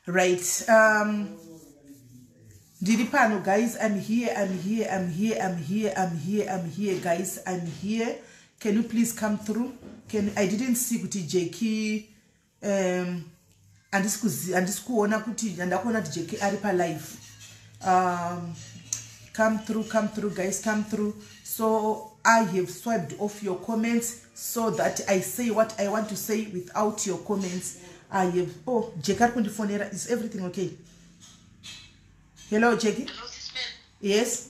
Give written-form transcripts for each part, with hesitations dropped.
Right. Diripano, guys, I'm here, guys, I'm here. Can you please come through? I didn't see kuti Jackie andisikuona kuti ndakuona kuti Jackie ari pa live. Come through, guys, come through. So I have swiped off your comments so that I say what I want to say without your comments. I have Jackie phone. Is everything okay? Hello, Jackie. Hello, sister. Yes.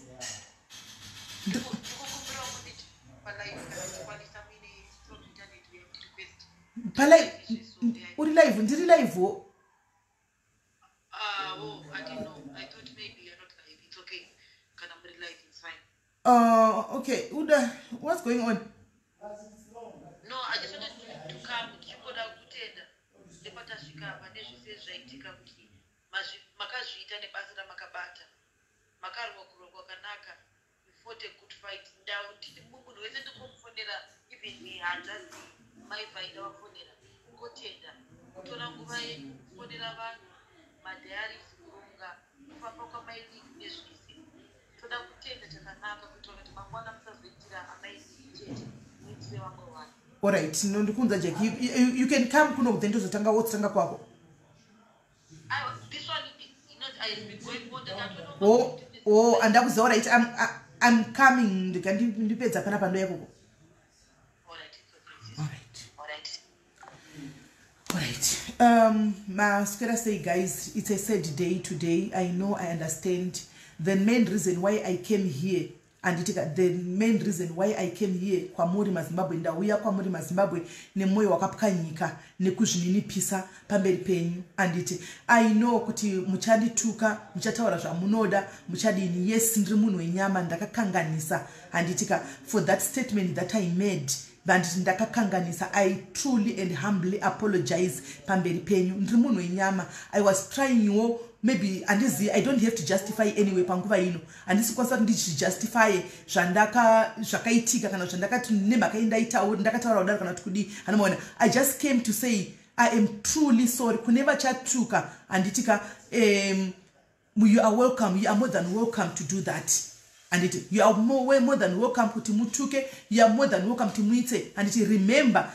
Palai, uri live? Ndiri live? Oh, I didn't know. I thought maybe you're not live. It's okay. Can I be live? It's fine. Okay. Uda, what's going on? No, I just wanted to come. Chikoda kutenda. Lepata shika manesho says raitika kuti. Makazviita nebasa ramakabata. Makarwa kurongwa kanaka. We fought a good fight. Ndau tiri munhu wese ndikomufonera even me handazi maivaida wafonera. Kutenda. Kutora nguva yenyu kufonera vanhu. Madiaries kuronga. Kufamba kwamaili nezvisi. Toda kutenda chakanaka kutora kuti mangwana musazoitira amazing chete. Muitire vamwe vanhu. Alright, nondikunza Jackie. You can come kuno then tozotanga wotsanga kwako. This one, I've been going more than that. And that was all right. I'm coming. Ndipedza pana pando yako. All right. Maskera say, guys, it's a sad day today. I know, I understand. The main reason why I came here, and the main reason why I came here, kwa muri mazimbabwe, ndauya kwa muri mazimbabwe, ni moyo wakapukanyika, nekuzvininipisa pamberi penyu, and I know kuti muchandituka, muchataura zvamunoda, muchadini, yes, ndiri munhu wenyama, ndakakanganisa, and for that statement that I made, ndakakanganisa, I truly and humbly apologize pamberi penyu, ndiri munhu wenyama. I was trying maybe I don't have to justify anyway panguva ino andisikwanisa kuti justify zvakaitika kana zvandakati nemakaindaitawo ndakataura kudaro kana kuti anoona. I just came to say I am truly sorry kuneva chatuka anditika you are welcome, you are more than welcome to do that, and you are way more than welcome kuti mutuke, you are more than welcome to muite, and remember,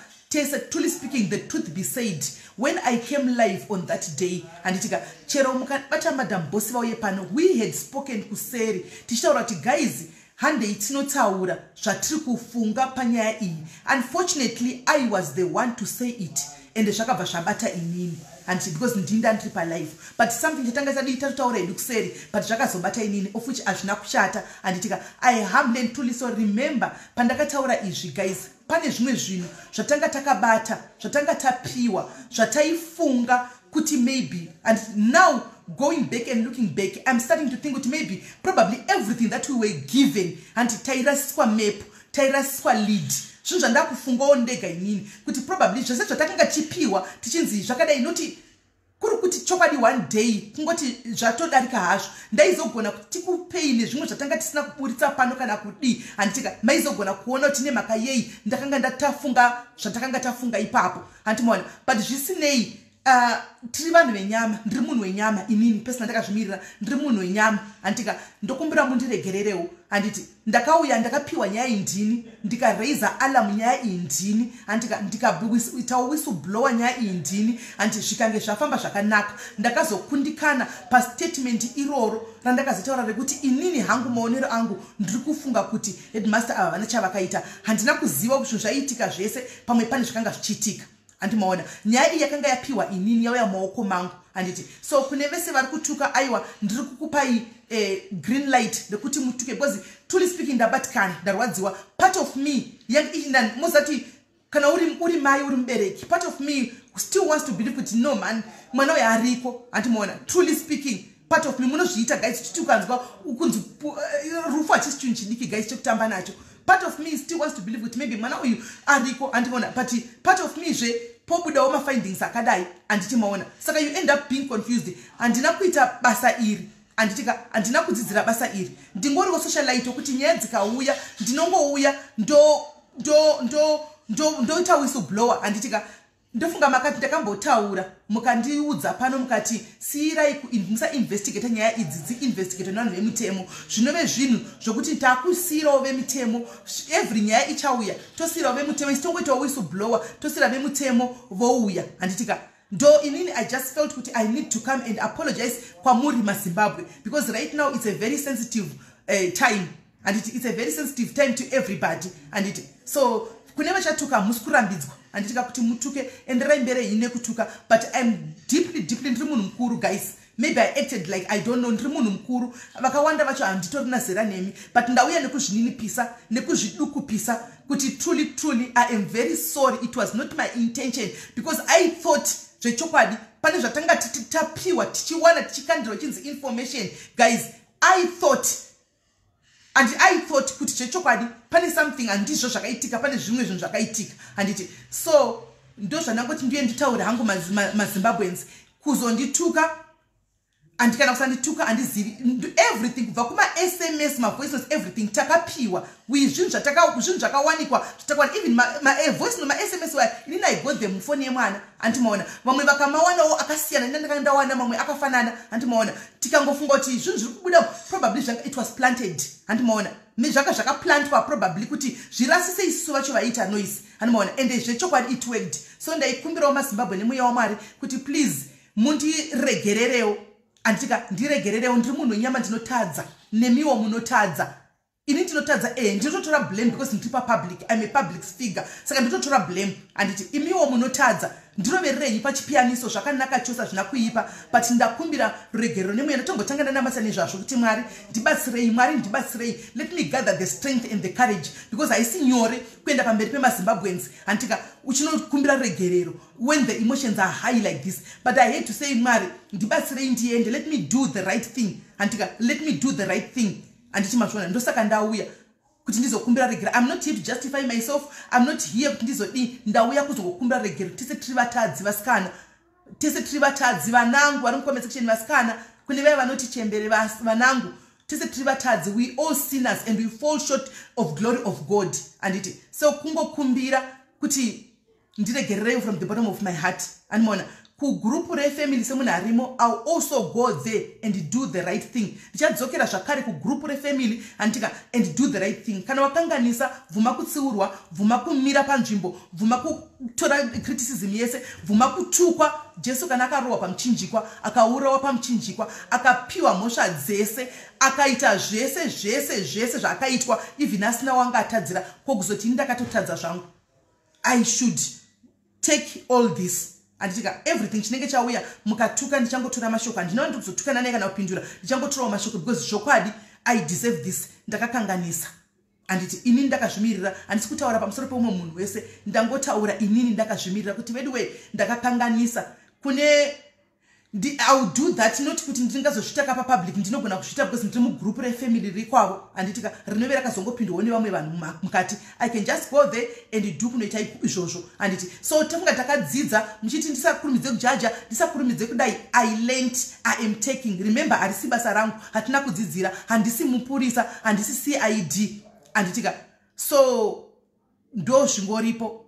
truly speaking, the truth be said, when I came live on that day, and chero mukabata Madam Bosiva yepano, we had spoken kuseri tichitaura kuti guys hande itinotaura zvatiri kufunga panyaya iyi. Unfortunately, I was the one to say it, and zvakabva zvabata inini, and because ndinda ndiri palive, but something chatanga tadi tataura edu kuseri, but zvakazobata inini, of which hazvina kushata, and I humbly and truly so remember pandakataura izvi guys, pane zvimwe zvinhu zvatanga takabata, zvatanga tapiwa, zvataifunga kuti maybe, and now going back and looking back, I'm starting to think that maybe probably everything that we were given and tairasiswa map, tairasiswa lead, zvinhu zvandakufungawo ndega inini kuti probably zvose zvatakanga tichipiwa tichinzi zvakadai noti kuri kuti chokwadi one day kungoti zvatodarika hazvo ndaizogona kuti tikupei nezvimwe zvatanga tisina kuburitsa pano kana kudi handitika maizogona kuona kuti nemhaka yei ndakanga ndatafunga zvatakanga tafunga ipapo handimoona but zvisinei tiri vanhu venyama ndiri munhu wenyama inini pesina ndakazvimirira ndiri munhu wenyama handika ndokumbira mundiregererewo handiti ndakauya ndakapiwa nyaya indini ndikareiza alamu nyaya indini handika ndikaitawo whistleblower nyaya indini handi zvikange zvafamba zvakanaka ndakazokundikana pastatement iroro randakazotaura rekuti inini hangu maonero angu ndiri kufunga kuti headmaster ava vana chavakaita handina kuziva kuti zvinhu zvaiitika zvese pamwe pane zvakanga zvichiitika handimaona nyaya iyi yakanga yapiwa inini yauya maoko mangu handiti so kune vese vari kutuka aiwa ndiri kukupai green light ndekuti mutuke because truly speaking ndabatikana ndarwadziwa part of me mozati kana uri mai uri mubereki part of me still wants to believe kuti no man mwana uyu ariko handimaona truly speaking part of me munozviita guys kuti ukanzwa ukunzi rufu hachisi chinhu chidiki guys chekutamba nacho part of me still wants to believe kuti maybe mwana uyu ariko handimaona but part of me zve pobudawo mafindings akadai handiti maona saka you end up being confused handina kuita basa iri handina kudzidzira basa iri ndingoriwo socialite kuti nyaya dzikauya ndinongouya ndoita whistleblower handitika ndofunga makati ndakambotaura mukandiudza pano mukati siyirai musainvestigate nyaya idzi dziinvestigate nevanhu vemutemo zvinove zvinhu zvokuti takusiyirawo vemutemo every nyaya ichauya tosiyirawo vemutemo isitongoitawo whistleblower tosiyira vemutemo vouya handitika ndo inini I just felt kuti I need to come and apologize kwamuri maZimbabwe because right now it's a very sensitive time and it's a very sensitive time to everybody and so kune vachatuka musi kurambidzwa handitika kuti mutuke enderai mberi ine kutuka but I'm deeply ndiri munhu mukuru guys maybe I acted like I don't know ndiri munhu mukuru vakawanda vacho handitorina zera nemi but ndauya nekuzvininipisa nekuzvidukupisa kuti truly I am very sorry it was not my intention because I thought zvechokwadi pane zvatanga tapiwa tichiwana tichikandirwa chinzi information guys I thought kuti zvechokwadi pane something handizvo zvakaitika pane zvimwe zvinhu zvakaitika handiti so ndo zvanangoti ndiye nditaure hangu maZimbabweans kuzondituka andikana kusandituka handizivi everything kubva kuma-SMS ma-voices everything takapiwa zvinhu zvakawanikwa even voice noma-SMS waya inini I got them mufoni yemwana handimaona vamwe vakamawanawo akasiyana nendakanga ndawana mamwe akafanana handimaona tikangofunga kuti zvinhu zviri kubuda probably it was planted handimaona zvanga zvakaplantwa probably kuti zvirasise isusu vacho vaita noise handimaona ende zvechokwadi it worked so ndaikumbirawo maZimbabwe nemweya wamwari kuti please mundiregererewo andika ndiregererewo ndiri munhu wenyama ndinotadza nemiwo munotadza ini ndinotadza ndinototora blame because ndiri papublic I'm a public figure saka ndinototora blame anditi imiwo munotadza ndirovererenyi pachipiyaniso zvakanaka chose hazvina kuipa but ndakumbira ruregerero nemweya ndotongotangana namasa nezvazvo kuti mwari ndibatsirei let me gather the strength and the courage because haisi nyore kuenda pamberi pemaZimbabweans andika uchinokumbira ruregerero when the emotions are high like this but I hate to say mwari ndibatsirei ndiende let me do the right thing andika let me do the right thing anditi mazvona ndosaka ndauya kuti ndizokumbira regero I'm not here to justify myself I'm not here kuti ndizodi ndauya kuzokumbira regero tese tiri vatadzi vasikana tese tiri vatadzi vanangu vari mucomment section vasikana kune vaya vanoti chembere vanangu tese tiri vatadzi we all sinners and we fall short of glory of God anditi so kungokumbira kuti ndiregererei from the bottom of my heart andimona kugrupu refamily semunhu arimo I'll also go there and do the right thing ndichadzokera zvakare kugrupu refamily andika and do the right thing kana wakanganisa vhuma kutsiurwa vhuma kumira panzvimbo vhuma kutora criticism yese vhuma kutukwa Jesu kana akarohwa pamuchinjikwa akaurawa pamuchinjikwa akapiwa mhosva dzese akaita zvese zvakaitwa even asina wanga atadzira kwokuzoti ndakatotadza zvangu I should take all this andika everything chinenge chauya mukatuka ndichangotora mashoko handinoda ndikuzotukana naye kana kupindura ndichangotorawo mashoko because zvokwadi I deserve this ndakakanganisa anditi inini ndakazvimirira handisi kutaura pamusoro peumwe munhu wese ndangotaura inini ndakazvimirira kuti vedu we ndakakanganisa kune I'll do that not kuti ndingazosvitaka papublic ndinogona kusvita because ndiri mugroup refamily riri kwavo handitika rinove rakazongopindwawo nevamwe vanhu mukati. I can just go there and do kunoita izvozvo handiti. So tafunga takadzidza muchiti ndisakurumidze kujaja ndisakurumidze kudai. I learned, I am taking. Remember harisi basa rangu, hatina kudzidzira, handisi mupurisa, handisi CID handitika. So ndo zvingoripo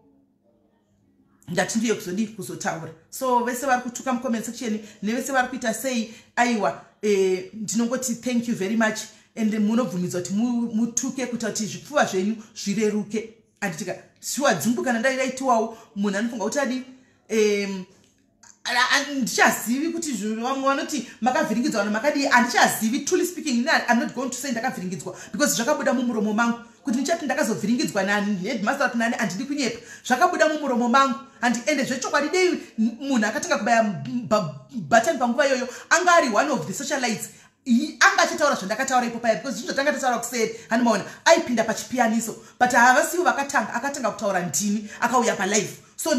ndati ndiye kuzotaura. So vese vari kutuka mucomment section nevese vari kuita sei aiwa ndinongoti thank you very much and munobvumidzwa kuti mutuke kuti zvipfuva zvenyu zvireruke handitika. Shuwa dzimbukana ndairaitiwawo munhu anofunga kuti adi ndichazivi kuti vamwe vanoti makavhiringidzwa vanhu makadii. Handichazivi, truly speaking I'm not going to say ndakavhiringidzwa because zvakabuda mumuromo mangu. Kuti ndichati ndakazovhiringidzwa naheadmaster kuti nani handidi kunyepa, zvakabuda mumuromo mangu. Ende zvechokwadi dei munhu akatanga kubaya button panguva iyoyo anga ari one of the socialites anga achitaura zvandakataura ipo paya because zvinhu zvatanga tataura kuseri handimaona aipinda pachipiyaniso but havasiwo akatanga kutaura ndini akauya palive. So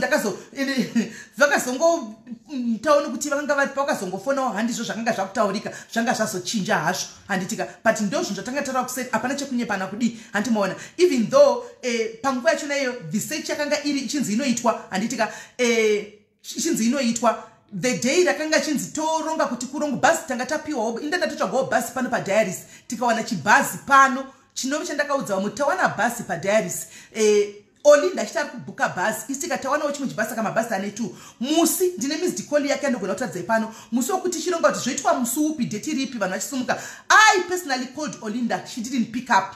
vakazongotaona kuti vakazongofonawo handizvo zvakanga zvakutaurika zvanga zvazochinja hazvo handitika. But ndo zvinhu zvatanga taura kuseri hapana chekunyepana kudii handimaona. Even though panguva yachona iyo the search yakanga iri ichinzi inoitwa handitika ichinzi inoitwa the day rakanga chinzi toronga kuti kurongo bhazi tanga tapiwawo inda ndatotsvagawo bhazi pano padiaris tikawana chibhazi pano chinove chandakaudza vamwe tawana bhazi padiaris Olinda chitari kubhuka bhazi isi tikatawanawo chimwe chibhazi saka mabhazi ane 2 musi ndine missed call yake andogona kutadzai pano musi wokuti chironga kuti zvoitwa musi upi date ripi vanhu vachisumuka. I personally called Olinda, she didn't pick up.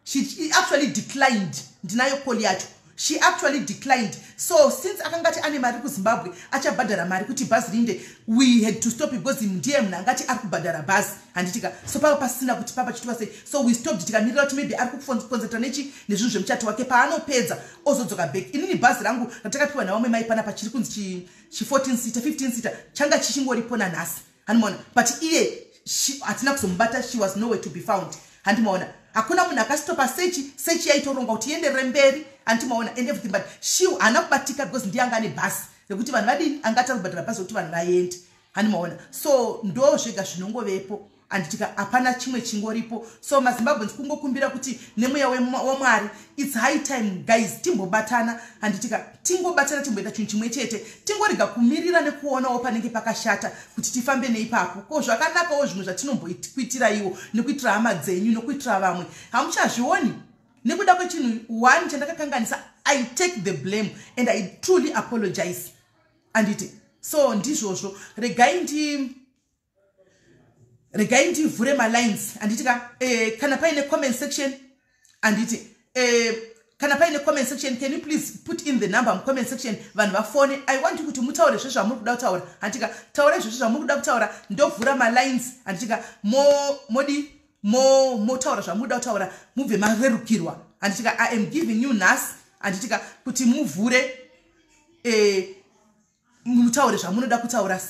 She actually declined. Ndinayo call yacho. She actually declined. So since akangati ane mari kuZimbabwe achabhadhara mari kuti bhazi rinde, we had to stop because ndiye munhu angati ari kubhadhara bhazi handitika. So papa pasina kuti papa chitwa sei. So we stopped tikamirira kuti maybe ari kuconcentrate nezvinhu zvemuchato wake paanopedza ozodzoka back. Inini bhazi rangu ratakapiwa navamwe mai pana pachiri kunzi chi 14 seater 15 seater changa chichingoripona nhasi handimaona. But iye hatina kuzomubata, she was nowhere to be found handimaona. Hakuna munhu akastopa search yaitoronga kuti ienderere mberi handimaona and everything, but she haana kubatika because ndiye anga ane bhazi rekuti vanhu vadini angatari kubhadhara bhazi rekuti vanhu vaende handimaona. So ndo zvega zvinongovepo handitika, hapana chimwe chingoripo. So maZimbabweans kungokumbira kuti nemweya waMwari it's high time guys timbobatana handitika, tingobatana timboita chinhu chimwe chete, tingorega kumirira nekuonawo panenge pakashata kuti tifambe neipapo. Ko zvakanakawo zvimwe zvatinombokuitira iwo nekuitira hama dzenyu nekuitira vamwe hamuchazvioni nekuda kwechinhu one chandakakanganisa. I take the blame and I truly apologize handiti. So ndizvozvo regai ndivhure malines handitika. Kana paine comment section handiti kana paine comment section can you please put in the number comment section vanhu vafone. I want kuti mutaure zvezvamuri kuda kutaura handika. Taura zvezvamuri kuda kutaura ndovhura malines handitika. Motaura zvamuda kutaura mubve marerukirwa handitika. I am giving you nhasi handitika kuti muvhure mutaure zvamunoda kutaura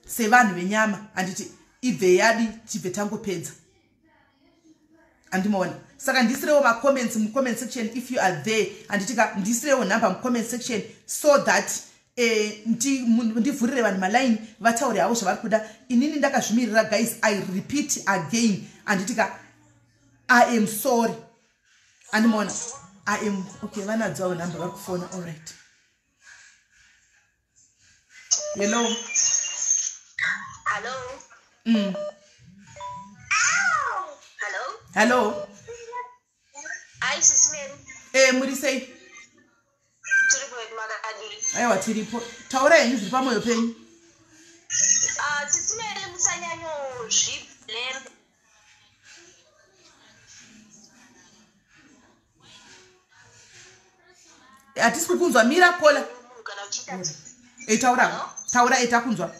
sevanhu venyama handiti. Ibve yadi tibve tangopedza handimaona. Saka ndisirewo macomments mucomment section if you are there handitika. Ndisirewo number mucomment section so that ndivhurire vanhu maline vataure havo zvavari kuda. Inini ndakazvimirira guys, I repeat again handitika. I am sorry handimaona. I am okay. Vanadzawo number vari kufona. All right. Hello. Hello. Hello. Hi, Sismeri. Muri sei? Tiripo makadini. Aiwa tiripo. Taura yenyu zviri pamwoyo penyu. Sismeri musanyanyo zviblem. Hatisi kukunzwa, mira kola. Taura etakunzwa.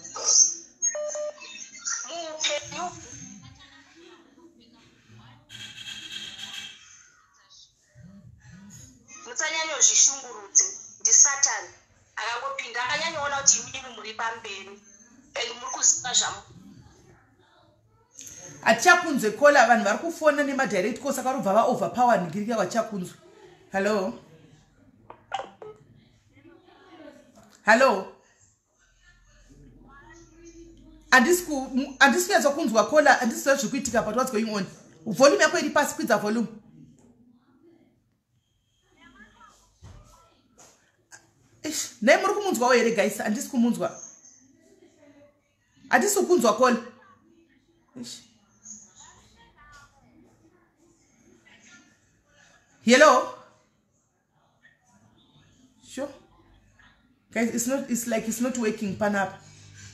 Musanyanyo zvishungurudze ndiSatan akangopinda akanyanyoona kuti imini muri pamberi and muri kuziva zvamu. Hatichakunzwe kola, vanhu vari kufona nemadirect call saka robva vaoverpower ningirika vachakunzwa. Hello. Hello. andisikunyatswa kunzwa kola andisiziva zviri kuitika but what's going on. Volume yako iri pasi, kwidza volume. Nei muri kumunzwawo here guys, andisi kumunzwa. Andisi kunzwa kola. Hello? Sure. Guys, it's like it's not working, pan up.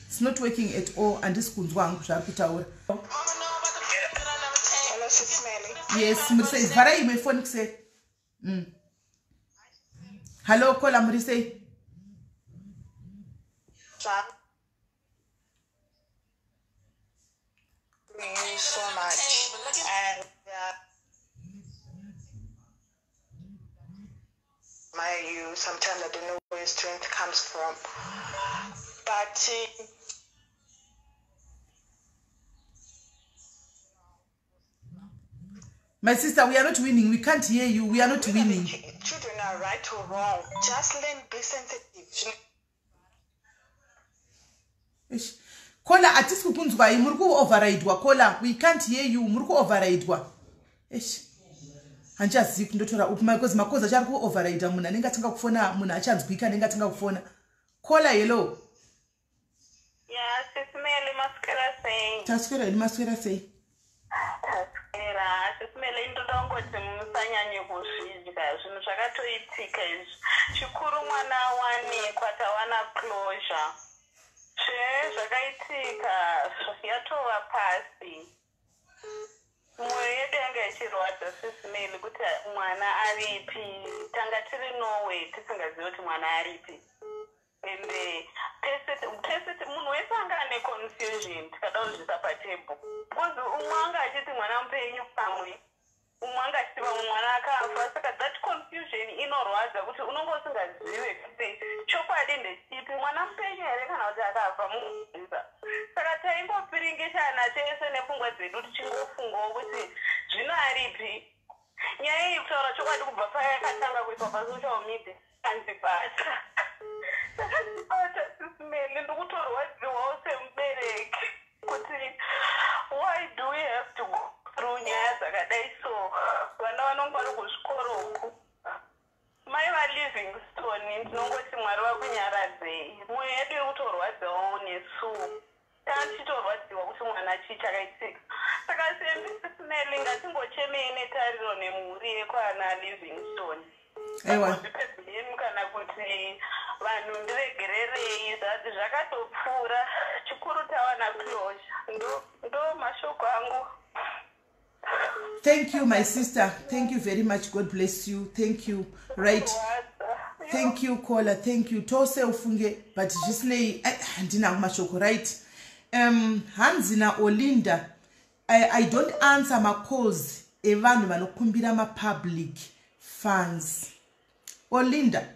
It's not working at all, and this kunzwang sharpitaur. Hello, Sis Melly. Yes, Murise, Vara, my phone say. Hello, Kola Murise. Thank you so much. And you sometimes I don't know where strength comes from. But my sister, we are not winning. We can't hear you. We are not winning. Children are right or wrong. Just learn, be sensitive. Kola atisku kunzwa imurku override wa kola. We can't hear you. Murku override wa. Anja ziku ndotora upima because makoza chari ku override muna nenga tanga kufona muna achanzwika nenga tanga kufona. Kola hello. Yeah, Sis Melly Mascara saying. Taskera ni maswera say. Taskera, Sis Melly ndodongoti musanyanye kuzvidya zvinhu zvakatoitika izvi. Chikuru mwana wani kwatawana closure. Zvakaitika yatova pasi. Mwoyo yedu yanga ichirwadza Sis Melly kuti mwana aripi. Tanga tiri Norway tisingazivi kuti mwana aripi. Ende tese munhu wese anga ane confusion tikada kuzvisa patebho. Because umwe anga achiti mwana mupenyu pamwe. Umwe anga achiti pamwe mwana akafa. Saka that confusion inorwadza kuti unonge usingazive kuti chokwadi ndechipi, mwana mupenyu here kana kuti akafa mukuziva. Saka taingopiringishana tese nepfungwa dzedu tichingofungawo kuti zvino aripi. Nyaya iyi kutaura chokwadi kubva payakatanga kuiswa pasocial media handibata. Saka ndibata Sis Melly ndikutorwadziwawo semubereki kuti why do we have to go through nyaya dzakadai so? Vana vanonge vari kuzvikoro uku. Mai vaLivingstone ndinongoti Mwari vakunyaradzei. Mwoyo yedu iri kutorwadzawo nesu. Tichitorwadziwa kuti mwana chii chakaitika. Saka Sis Melly ngatingochemei netariro nemhuri yekwana Livingstone. Aiwa. Zvipedzeni kana kuti vanhu ndiregererei zvakatopfuura. Chikuru tawana closure. Ndo mashoko angu. Thank you, my sister. Thank you very much. God bless you. Thank you. Right. Thank you, Kola. Thank you. Tose ufunge, but just nay, ndina mashoko, right? Hanzina Olinda. I don't answer my calls. Evanu vanokumbira ma public funds. Olinda,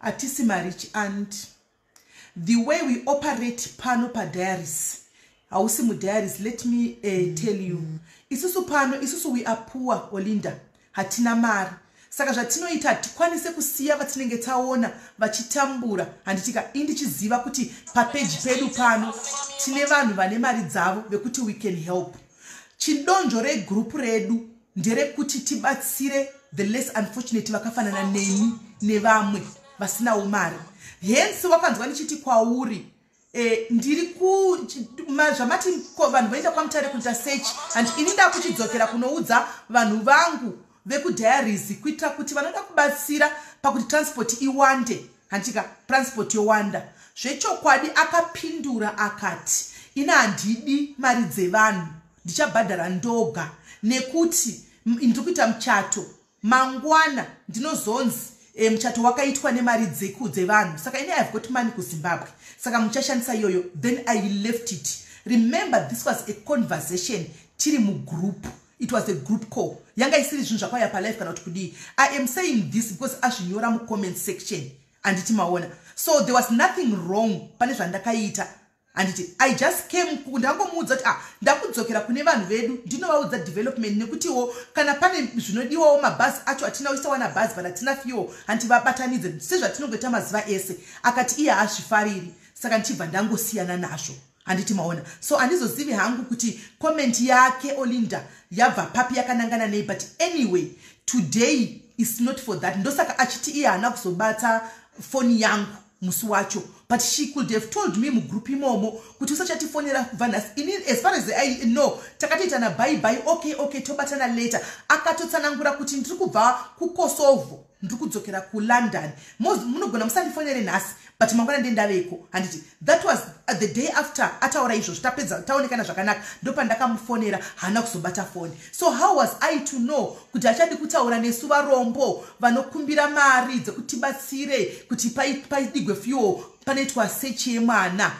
atisima rich aunt. The way we operate pano pa diaries. Ausimu diaries, let me tell you. Isusu pano, isusu we are poor, Olinda. Hatina mari. Saka zvatinoita hatikwanise kusiya vatinenge taona vachitambura handitika indichiziva kuti papage pedu pano tine vanhu vane mari dzavo vekuti we can help. Chidonjo regroup redu nderekuti tibatsire the less unfortunate vakafanana nemi nevamwe vasinawo mari. Hence wakanzwa ndichiti kwauri ndiri ku zvamati vanhu voenda kwamutare kuita search and ini ndakuchidzokera kunoudza vanhu vangu vekudiaries kuitira kuti vanoda kubatsira pakuti transport iwande handika transport yowanda. Zvechokwadi akapindura akati ina handidi mari dzevanhu ndichabhadhara ndoga nekuti ndiri kuita muchato mangwana ndinozonzi muchato wakaitwa nemari dzevanhu. Saka ini I have got money kuZimbabwe. Saka muchashandisa iyoyo. Then I left it. Remember, this was a conversation tiri mugroup. It was a group call. Yanga isiri zvinhu zvakauya palife kana kuti kudii. I am saying this because azvinyora mu comment section anditi maona. So there was nothing wrong pane zvandakaita. Anditi I just came ndangomuudza kuti ndakudzokera kune vanhu vedu ndinovaudza development nekutiwo kana pane zvinodiwawo mabhazi acho atina usawana bhazi but atina fiwo anti vabatanidze sezvatinongoita mazuva ese. Akati iye hazvifariri. Saka ndichibva ndangosiyana nazvo. handiti maona. So andizozivi hangu kuti comment yake Olinda yabva papi yakanangana nei, but anyway today is not for that. Ndosaka achiti iye hana kuzobata phone yangu musi wacho, but she could have told me mugroup imomo kuti usachati fonera kubva ini. As far as I know takatiitana bye bye, okay tobatana later. Akatotsanangura kuti ndiri kubva kuKosovo ndiri kudzokera kuLondon, munogona musandifonere nhasi but mangwana ndendaveko. Handiti that was the day after ataura izvozvo tapedza taonekana zvakanaka ndopandakamufonera hana kuzobata phone. So how was I to know kuti achadi kutaura nesu varombo vanokumbira mari dzekutibatsire kuti paidigwe fuel panoitwa search yemwana?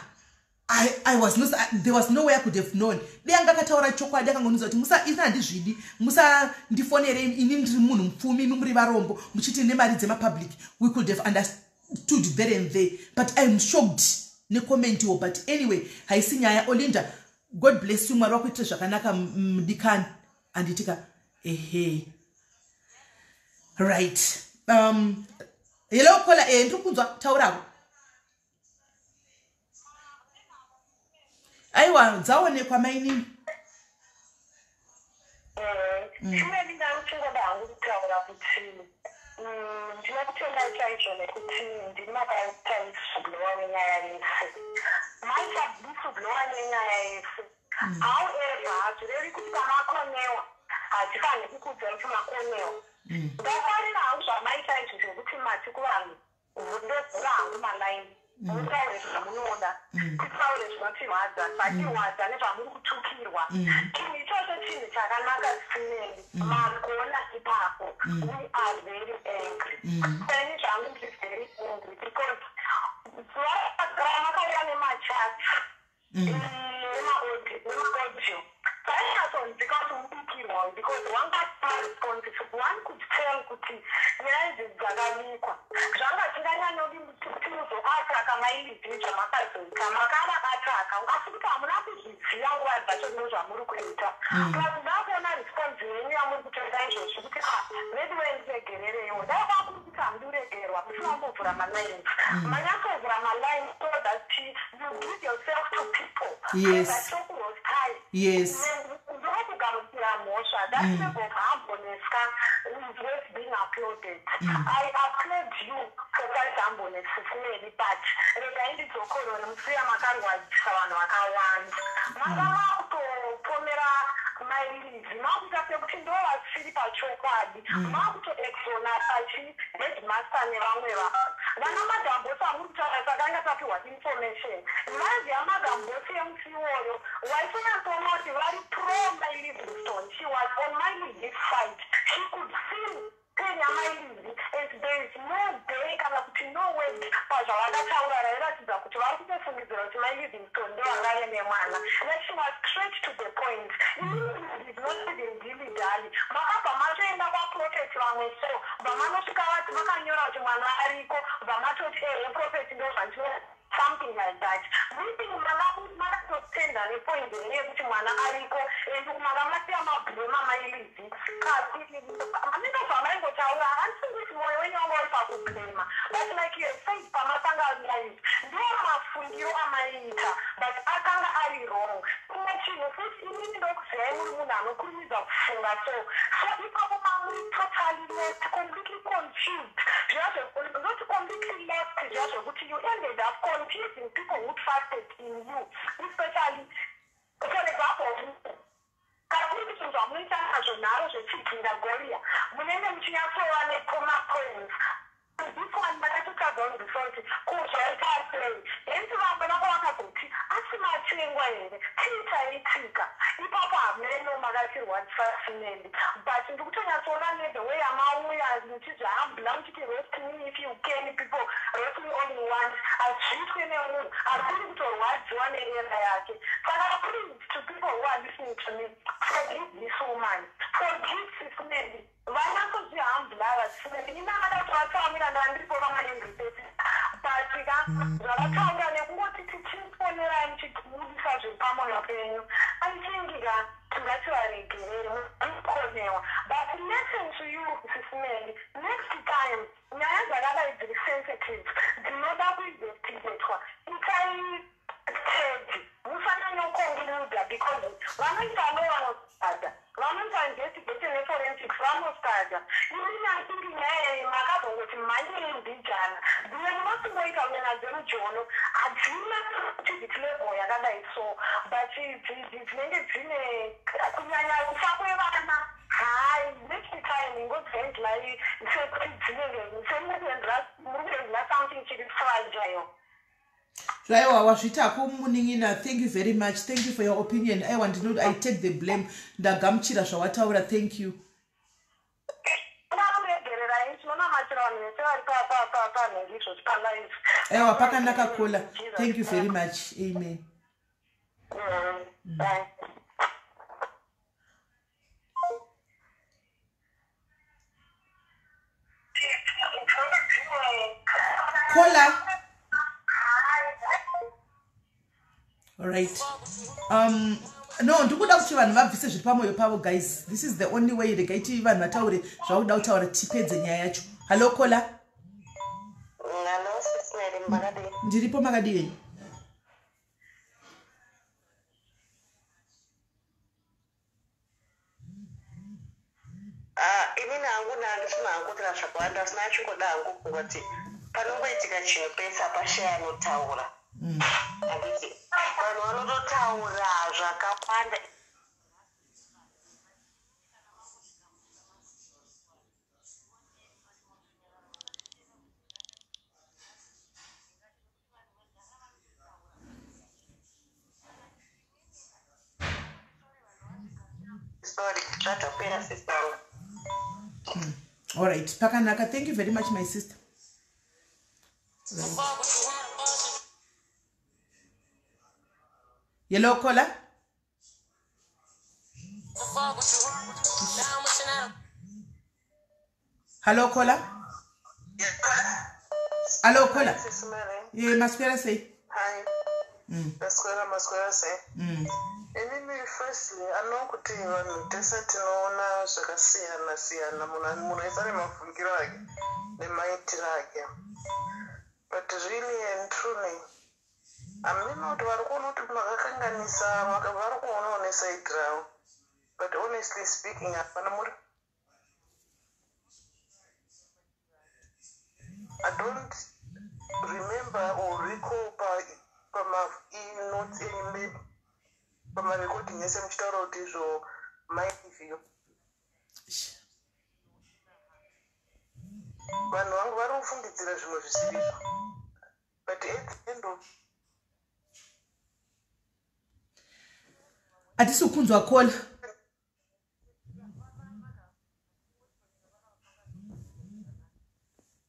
I was not, there was no way I could have known. Deanga kataura chokwadi akangonudza kuti musa ina ndizvidi musa ndifonere ini ndiri munhu mupfumi muri varombo muchiti nemari dzema public. We could have understood there and there, but I'm shocked ne comment yo. But anyway haisi nyaya. Olinda, God bless you, mwari wakuitira zvakanaka mudikani. Anditika ehe right. Hello kola ndiri kunzwa taurawo. Aiwa dzaonekwa maini. Chimwe ndingamuchingoda hangu kutaura kuti ndinotenda chaizvo nekuti ndiri makaitaisublowa nenyaya yese. Maichabisublowa nenyaya yese. However hazvirevi kuti pamakonewa hatifaniri kukudza kuti makonewa. Ndafarira hangu zvamaita izvo zvokuti mati kuvanhu ndovhura hangu malaini mutaure zvamunoda, kutaure zvinotirwadza, zvatirwadza nezvamuri kutukirwa. Chinhu ichocho chinhu chakanaka zvisinei. Magona ipapo. We are very angry. Ini zvangu ndiri very angry because zuva makauya nemachati nemaaudio zvainyatsonzika kuti mubikirwa because wangaresponsive. One could tell kuti nyaya idzi dzakabikwa. Zvanga zvinganyanyodi timuzoataka mailidzi zvamakazoita makavaataka asi kuti hamuna kuzviziva nguva dzacho nezvamuri kuita. Plus ndakuona response yenyu yamuri kutoita izvozvo kuti maybe wendiregererewo. Ndaivakuri kuti hamudi kuregerwa musinakumbovhura malines. Manyatsovhura malines so that you give yourself to people. Yes. That so hostile. Yes. Ndokugamuchira mhosva. That level of humbleness is worth being applauded. I applaud you for that humbleness, but rega indidzokorore musiya makarwadzisa vanhu vakawanda. Makavakutopomera mailizi makuita sekuti ndo vasiri pachokwadi. Makutoexona headmaster nevamwe vanhu. Vana madhambosi amuri kutaura sakanga tapiwa information. Maizi yamadhambosi emusiwoyo waitonyatsoona kuti vari pro my Livingstone. She was on my Living's side. She could see Kenya my Living, and there is no day kana kuti no way pazvavakataura rairatidza kuti vari kutofungidzira kuti my Livingstone ndovangave nemwana. And she was straight to the point. It is not even dilly-dally. Makabva matoenda kwaprofeti vamwe so vamanosvika vati vakanyora kuti mwana ariko vamatoti profeti ndozvandino something like that. Meeting makatotenda nepoint yekuti mwana ariko and makamasiya mabhurema mailizi kasi anenge zvamaingotaura handisi kuti mwoyo wenyu wanga uri pakubhurema, but like you said pamasanganize ndiwo mafundiro amaiita but akanga ari wrong. Kumwe chinhu futi inini ndokuzivai muri munhu anokurumidza kufunga so ipapo mamuri totally lost, completely confused. Not completely lost zviya zvekuti you ended up confusing people who trusted in you, especially for example kakuri kuti zvamunoita nazvo nharo zvechikinda goria munenge muchinyatsova necoins. This one makatotsvaga undisoti kuzvaita sei hensi vamwe vanga vakazoti asi matengwa here chii chaitika. Ipapo hameno makatirwadzisa sinende, but ndikutonyatsoona ne the way amauya muchizvihambula muchiti roast me if you can, people roast me only once. Hazviitwe nemunhu hakuri kutorwadziwa neera yake. Saka please to people who are listening to me, forgive this woman, forgive Sisinende. Vanyatsozvihambula vasinende. Ini ndakada kuti vatsaumira ndandiripo vamaembrisesi but zvavataura nekungoti tichiponerai muchibudisa zvepamwoyo penyu aichingika tingativaregerere mukonewa. But listen to you Sisinende, next time nyaya dzakadai dziri sensitive dzinoda kuinvestigatwa itai tedi chirwadza. Ini natingi nyaya makazongoti manyindijana. Dzimwe munosimboita nyaya dzemujono hadzina level yakadai so, but dzinenge dzine kunyanya kufa kwevana. Hi, next time we go to like something to be fragile. Raiwa washita kumuningina. Thank you very much. Thank you for your opinion. I want to know. I take the blame. Ndagamchira shawataura. Thank you. Ewa pakanaka kola. Thank you very much. Amen. Bye. Kola. All right. No, ndikuda kuti vanhu vabvise zviri pamoyo pavo guys. This is the only way regaiti vanhu vataure zvauda kutaura tipedze nyaya yacho. Hello Kola. Hello sister Mbakadi. Ndiripo makadii. Ini nangu ndisina kutira zvakawanda sina chingoda hangu kuti panomboitika chinhu pesa pashe anotaura. Handiti vanhu vanototaura zvakawanda. Sorry, zvatopera sister. All right. Pakanaka. Thank you very much, my sister. Right. Yellow Kola. Hello Kola. Hello Kola. Yeah, Masquera say. Hi. Masquera say. Inini firstly, anokuti vanhu tese tinoona zvakasiyana munhu aisa nemafungiro ake nemaitiro ake. But really and truly, hamina kuti vari kuona kuti makakanganisa vari kuonawo nesaidi ravo. But honestly speaking, hapana muri. I don't remember or recall notes any pamarecording yese muchitaura kuti izvo maivhiyo vanhu vangu vari kufungidzira zvimwe zvisirizvo, but at the end of hatisi kukunzwa Kola.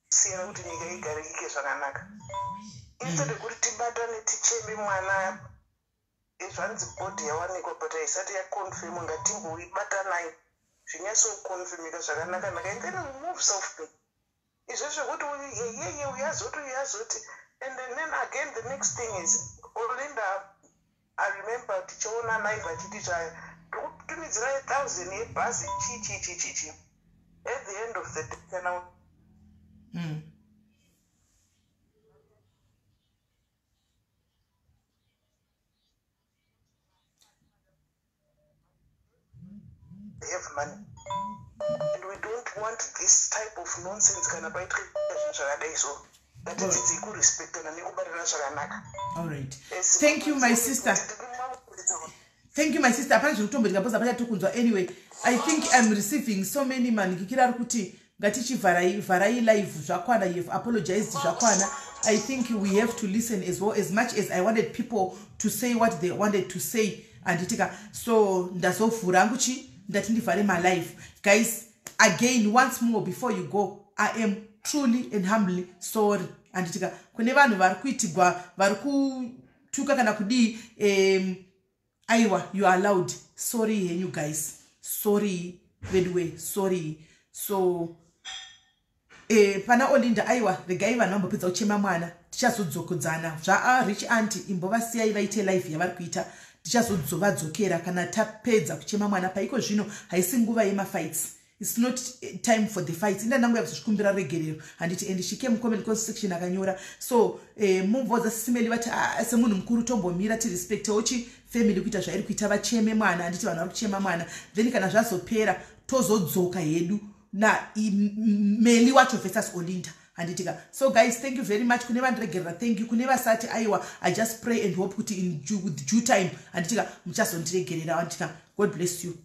siyana kuti nyika igare ike zvakanaka instead ekuti tibatane ticheme mwana zvanzi bhodhi yawanikwa but haisati yaconfirm ngatimboibatanai zvinyatsokonfirmika zvakanaka naka and then we move softly izvozvo kuti yeye uyazoti and then again the next thing is Olinda. I remember tichiona nai vachiti tikutumidzira 1,000 yebhasi chichi at the end of the day kana have money and we don't want this type of nonsense kana paitwe zvakadai so that it's a good respect and nekubarira zvakanaka. All right. Thank you my sister. Thank you my sister. Apana zvikutombotika poza pacha tokunzwa. Anyway, I think I'm receiving so many manikikira ari kuti ngatichivharai live zvakwana. You've apologized zvakwana. I think we have to listen as well, as much as I wanted people to say what they wanted to say and itika so ndazovhura nguchi ndati ndivhare my life. Guys, again once more before you go, I am truly and humbly sorry. And itika kune vanhu vari kuitigwa vari kutuka kana kudii aiwa, you are allowed. Sorry you guys, sorry bedway, sorry. So pana Olinda aiwa regai vanhu vambopedza kuchema mwana tichazodzokodzana rich auntie imbovasiyai vaite life yavari kuita tichazovadzokera kana tapedza kuchema mwana paiko zvino haisi nguva yemafights. It's not time for the fights. Inda nangu yakuzvikumbira regerero handiti endishike mucomment section akanyora so mumvodza sisimeli vati semunhu mukuru tombomira ti respect ochi family kuita zvairi kuita vacheme mwana handiti vanhu vari kuchema mwana then kana zvazopera tozodzoka hedu Meli wacho versus Olinda. Handitika. So guys, thank you very much. Kune vandiregerera, thank you. Kune vasati aiwa, I just pray and hope kuti with due time handitika muchazondiregerera. Handitika. God bless you.